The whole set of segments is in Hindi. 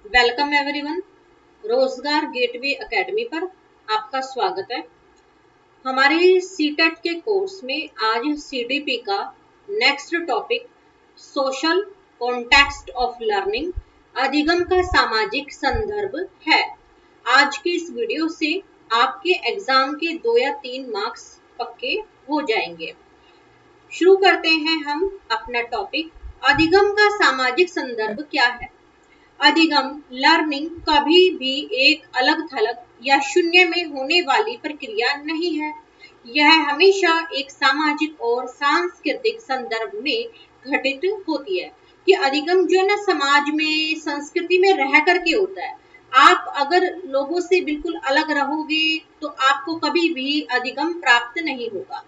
Welcome everyone. रोजगार गेटवे एकेडमी पर आपका स्वागत है। हमारे सीटेट के कोर्स में आज सीडीपी का next topic social context of learning अधिगम का सामाजिक संदर्भ है। आज की इस वीडियो से आपके एग्जाम के 2 या 3 मार्क्स पक्के हो जाएंगे। शुरू करते हैं हम अपना टॉपिक। अधिगम का सामाजिक संदर्भ क्या है? अधिगम लर्निंग कभी भी एक अलग थलग या शून्य में होने वाली प्रक्रिया नहीं है। यह हमेशा एक सामाजिक और सांस्कृतिक संदर्भ में घटित होती है कि अधिगम जो है ना समाज में संस्कृति में रह करके होता है। आप अगर लोगों से बिल्कुल अलग रहोगे तो आपको कभी भी अधिगम प्राप्त नहीं होगा।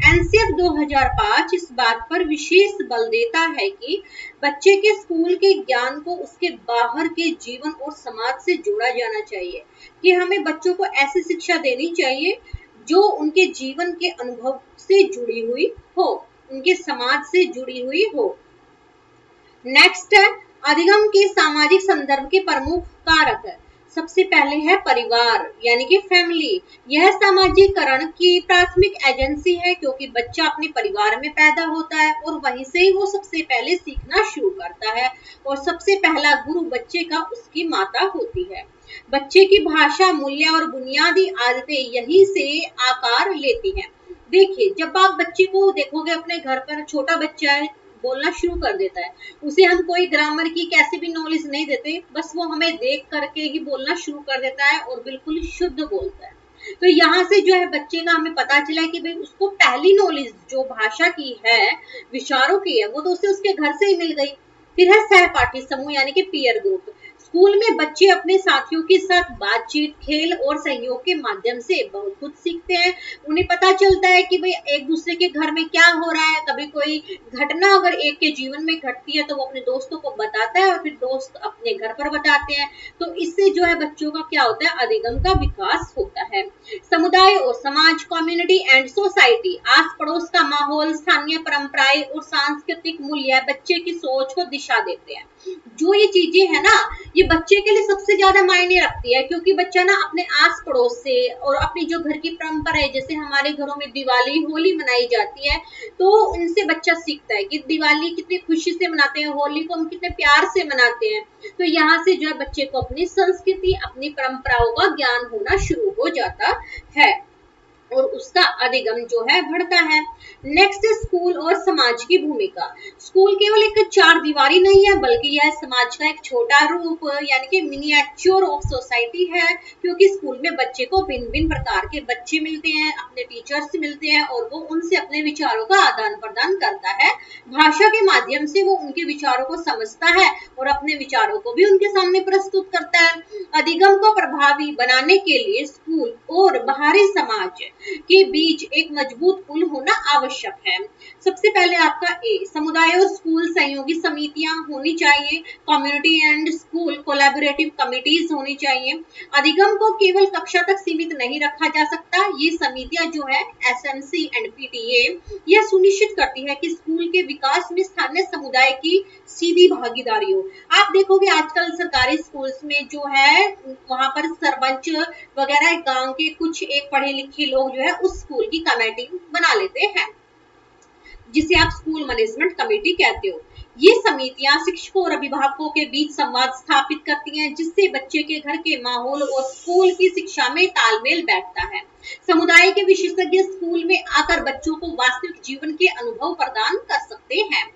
एनसीएफ 2005 इस बात पर विशेष बल देता है कि बच्चे के स्कूल के ज्ञान को उसके बाहर के जीवन और समाज से जोड़ा जाना चाहिए, कि हमें बच्चों को ऐसी शिक्षा देनी चाहिए जो उनके जीवन के अनुभव से जुड़ी हुई हो, उनके समाज से जुड़ी हुई हो। नेक्स्ट है अधिगम के सामाजिक संदर्भ के प्रमुख कारक है। सबसे पहले है परिवार यानी कि फैमिली। यह सामाजिकरण की प्राथमिक एजेंसी है क्योंकि बच्चा अपने परिवार में पैदा होता है और वहीं से ही वो सबसे पहले सीखना शुरू करता है और सबसे पहला गुरु बच्चे का उसकी माता होती है। बच्चे की भाषा, मूल्य और बुनियादी आदतें यहीं से आकार लेती हैं। देखिए, जब आप बच्चे को देखोगे अपने घर पर, छोटा बच्चा है, बोलना शुरू कर देता है, उसे हम कोई ग्रामर की कैसे भी नॉलेज नहीं देते, बस वो हमें देख करके ही बोलना शुरू कर देता है और बिल्कुल शुद्ध बोलता है। तो यहाँ से जो है बच्चे का हमें पता चला है कि भाई उसको पहली नॉलेज जो भाषा की है, विचारों की है, वो तो उसे उसके घर से ही मिल गई। फिर है सहपाठी समूह यानी कि पीयर ग्रुप। स्कूल में बच्चे अपने साथियों के साथ बातचीत, खेल और सहयोग के माध्यम से बहुत कुछ सीखते हैं। उन्हें पता चलता है कि भाई एक दूसरे के घर में क्या हो रहा है। कभी कोई घटना अगर एक के जीवन में घटती है तो वो अपने दोस्तों को बताता है और फिर दोस्त अपने घर पर बताते हैं। तो इससे जो है बच्चों का क्या होता है, अधिगम का विकास होता है। समुदाय और समाज, कम्युनिटी एंड सोसाइटी, आस पड़ोस का माहौल, स्थानीय परंपराएं और सांस्कृतिक मूल्य बच्चे की सोच को दिशा देते हैं। जो ये चीजें है ना, ये बच्चे के लिए सबसे ज्यादा मायने रखती है क्योंकि बच्चा ना अपने आस पड़ोस से और अपनी जो घर की परंपरा है, जैसे हमारे घरों में दिवाली, होली मनाई जाती है, तो उनसे बच्चा सीखता है कि दिवाली कितनी खुशी से मनाते हैं, होली को हम कितने प्यार से मनाते हैं। तो यहाँ से जो है बच्चे को अपनी संस्कृति, अपनी परंपराओं का ज्ञान होना शुरू हो जाता है और उसका अधिगम जो है बढ़ता है। नेक्स्ट स्कूल और समाज की भूमिका। स्कूल केवल एक चार दीवारी नहीं है बल्कि यह समाज का एक छोटा रूप यानी कि मिनिएचर ऑफ सोसाइटी है, क्योंकि स्कूल में बच्चे को भिन्न भिन्न प्रकार के बच्चे मिलते हैं, अपने टीचर्स मिलते हैं और वो उनसे अपने विचारों का आदान प्रदान करता है। भाषा के माध्यम से वो उनके विचारों को समझता है और अपने विचारों को भी उनके सामने प्रस्तुत करता है। अधिगम को प्रभावी बनाने के लिए स्कूल और बाहरी समाज के बीच एक मजबूत पुल होना आवश्यक है। सबसे पहले आपका ए, समुदाय और स्कूल सहयोगी समितियां होनी चाहिए। Community and school collaborative committees होनी चाहिए। अधिगम को केवल कक्षा तक सीमित नहीं रखा जा सकता। ये समितियां जो है एसएमसी एंड पीटीए, यह सुनिश्चित करती है कि स्कूल के विकास में स्थानीय समुदाय की सीधी भागीदारी हो। आप देखोगे आजकल सरकारी स्कूल्स में जो है वहां पर सरपंच वगैरह गांव के कुछ एक पढ़े लिखे लोग जो है उस स्कूल की कमेटी बना लेते हैं, जिसे आप स्कूल मैनेजमेंट कमेटी कहते हो। ये समितियां शिक्षकों और अभिभावकों के बीच संवाद स्थापित करती हैं, जिससे बच्चे के घर के माहौल और स्कूल की शिक्षा में तालमेल बैठता है। समुदाय के विशेषज्ञ स्कूल में आकर बच्चों को वास्तविक जीवन के अनुभव प्रदान कर सकते हैं।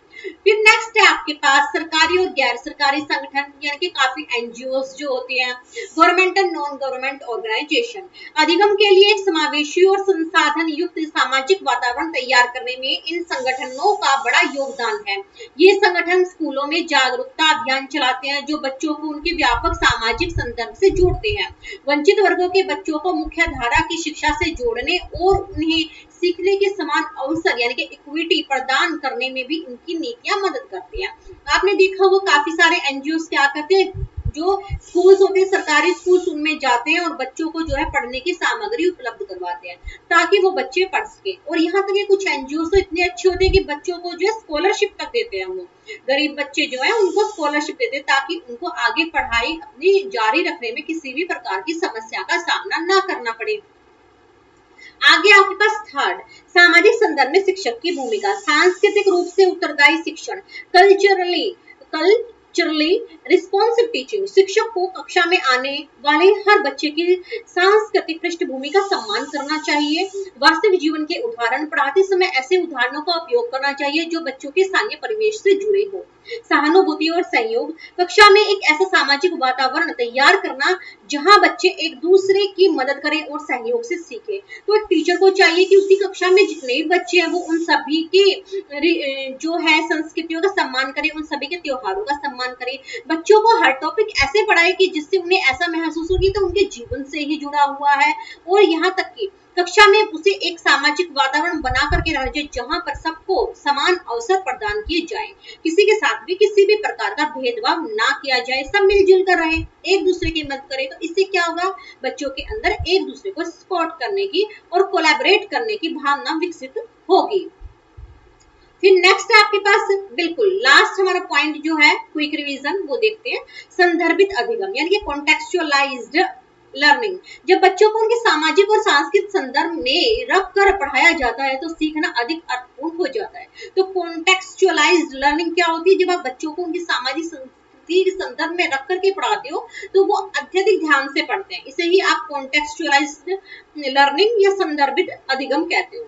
फिर नेक्स्ट है आपके पास सरकारी और गैर सरकारी संगठन यानी कि काफी एनजीओस जो होती हैं, government and non government organization. अधिगम के लिए एक समावेशी और संसाधन युक्त सामाजिक वातावरण तैयार करने में इन संगठनों का बड़ा योगदान है। ये संगठन स्कूलों में जागरूकता अभियान चलाते हैं जो बच्चों को उनके व्यापक सामाजिक संदर्भ से जोड़ते हैं। वंचित वर्गों के बच्चों को मुख्य धारा की शिक्षा से जोड़ने और उन्हें सीखने के समान अवसर यानी कि इक्विटी प्रदान करने में भी इनकी नीतियां मदद करती हैं। आपने देखा वो काफी सारे एनजीओ क्या करते हैं, जो स्कूल्स होते हैं, सरकारी स्कूल्स, उनमें जाते हैं और बच्चों को जो है पढ़ने की सामग्री उपलब्ध करवाते हैं ताकि वो बच्चे पढ़ सके। और यहाँ तक कि कुछ एनजीओ तो इतने अच्छे होते हैं कि बच्चों को जो है स्कॉलरशिप तक देते हैं, वो गरीब बच्चे जो है उनको स्कॉलरशिप देते हैं ताकि उनको आगे पढ़ाई अपनी जारी रखने में किसी भी प्रकार की समस्या का सामना ना करना पड़े। आगे आपके पास थर्ड, सामाजिक संदर्भ में शिक्षक की भूमिका। सांस्कृतिक रूप से उत्तरदायी शिक्षण, कल्चरली रिस्पॉन्सिव टीचिंग। शिक्षक को कक्षा में आने वाले हर बच्चे की सांस्कृतिक पृष्ठभूमि का सम्मान करना चाहिए। वास्तविक जीवन के उदाहरण पढ़ाते समय ऐसे उदाहरणों का उपयोग करना चाहिए जो बच्चों के स्थानीय परिवेश से जुड़े हो। सहानुभूति और सहयोग, कक्षा में एक ऐसा सामाजिक वातावरण तैयार करना जहां बच्चे एक दूसरे की मदद करें और सहयोग से सीखें। तो एक टीचर को चाहिए कि उसी कक्षा में जितने भी बच्चे हैं वो उन सभी के जो है संस्कृतियों का सम्मान करें, उन सभी के त्योहारों का सम्मान करें। बच्चों को हर टॉपिक ऐसे पढ़ाए कि जिससे उन्हें ऐसा महसूस हो कि तो उनके जीवन से ही जुड़ा हुआ है। और यहाँ तक कि कक्षा में उसे एक सामाजिक वातावरण बना करके रहना चाहिए जहां पर सबको समान अवसर प्रदान किए जाए, किसी के साथ भी किसी भी प्रकार का भेदभाव ना किया जाए, सब मिलजुल कर रहे, एक दूसरे की मदद करें। तो इससे क्या होगा, बच्चों के अंदर एक दूसरे को सपोर्ट करने की और कोलैबोरेट करने की भावना विकसित होगी। फिर नेक्स्ट है आपके पास बिल्कुल लास्ट हमारा पॉइंट जो है क्विक रिवीजन, वो देखते हैं। संदर्भित अधिगम यानी कि कॉन्टेक्सचुअलाइज्ड लर्निंग। जब बच्चों को उनके सामाजिक और सांस्कृतिक संदर्भ में रख कर पढ़ाया जाता है तो सीखना अधिक अर्थपूर्ण हो जाता है। तो कॉन्टेक्सचुअलाइज्ड लर्निंग क्या होती है, जब आप बच्चों को उनकी सामाजिक संस्कृति के संदर्भ में रख करके पढ़ाते हो तो वो अत्यधिक ध्यान से पढ़ते हैं। इसे ही आप कॉन्टेक्सचुअलाइज्ड लर्निंग या संदर्भित अधिगम कहते हो।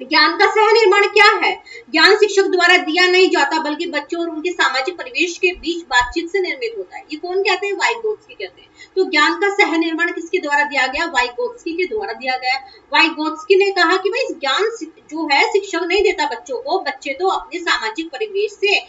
ज्ञान का सह निर्माण क्या है, ज्ञान शिक्षक द्वारा दिया नहीं जाता बल्कि बच्चों और उनके सामाजिक परिवेश के बीच बातचीत से निर्मित होता है। ये कौन कहते हैं, वाइगोत्स्की कहते हैं। तो ज्ञान का सह निर्माण किसके द्वारा दिया गया, वाइगोत्स्की के द्वारा दिया गया। वाइगोत्स्की ने कहा कि भाई ज्ञान जो है शिक्षक नहीं देता बच्चों को, बच्चे तो अपने सामाजिक परिवेश से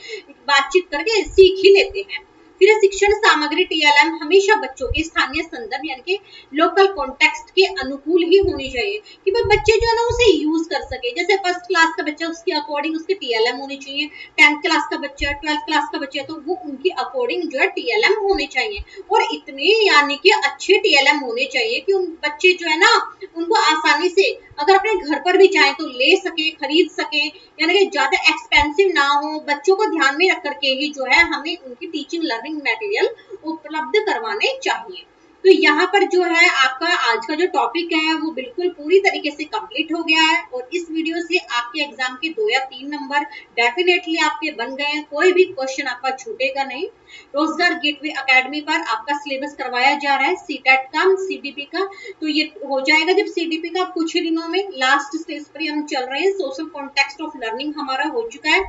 बातचीत करके सीख ही लेते हैं। फिर शिक्षण सामग्री टीएलएम हमेशा बच्चों के स्थानीय संदर्भ यानी कि लोकल कॉन्टेक्स्ट के अनुकूल ही होनी चाहिए कि भाई बच्चे जो है ना उसे यूज कर सके। जैसे फर्स्ट क्लास का बच्चा उसके अकॉर्डिंग उसके टीएलएम होनी चाहिए, 10th क्लास का बच्चा, 12th क्लास का बच्चा, तो वो उनकी अकॉर्डिंग जो है टीएलएम होने चाहिए। और इतने यानी कि अच्छे टीएलएम होने चाहिए कि उन बच्चे जो है ना उनको आसानी से अगर अपने घर पर भी चाहे तो ले सके, खरीद सके, यानी कि ज्यादा एक्सपेंसिव ना हो। बच्चों को ध्यान में रख करके ही जो है हमें उनकी टीचिंग लर्निंग मटेरियल उपलब्ध करवाने चाहिए। तो यहाँ पर जो है आपका आज का जो टॉपिक है वो बिल्कुल पूरी तरीके से कंप्लीट हो गया है और इस वीडियो से आपके एग्जाम के 2 या 3 नंबर डेफिनेटली आपके बन गए हैं। कोई भी क्वेश्चन आपका छूटेगा नहीं। रोजगार गेटवे एकेडमी पर आपका सिलेबस करवाया जा रहा है सीटेट का, सीडीपी का। तो ये हो जाएगा जब सीडीपी का कुछ ही दिनों में, लास्ट स्टेज पर हम चल रहे हैं। सोशल कॉन्टेक्स्ट ऑफ लर्निंग हमारा हो चुका है।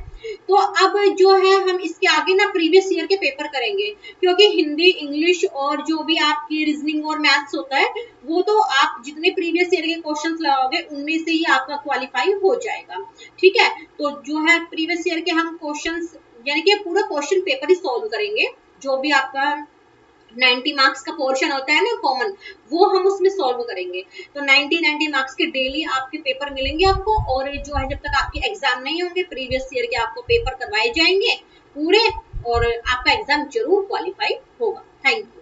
तो अब जो है हम इसके आगे ना प्रीवियस ईयर के पेपर करेंगे, क्योंकि हिंदी, इंग्लिश और जो भी आपकी रीजनिंग और मैथ्स होता है वो तो आप जितने प्रीवियस ईयर के क्वेश्चंस लगाओगे उनमें से ही आपका क्वालिफाई हो जाएगा। ठीक है, तो जो है प्रीवियस ईयर के हम क्वेश्चंस यानी कि पूरा क्वेश्चन पेपर ही सॉल्व करेंगे। जो भी आपका 90 मार्क्स का पोर्शन होता है ना कॉमन, वो हम उसमें सॉल्व करेंगे। तो 90 मार्क्स के डेली आपके पेपर मिलेंगे आपको। और जो है जब तक आपके एग्जाम नहीं होंगे प्रीवियस ईयर के आपको पेपर करवाए जाएंगे पूरे, और आपका एग्जाम जरूर क्वालिफाई होगा। Thank you.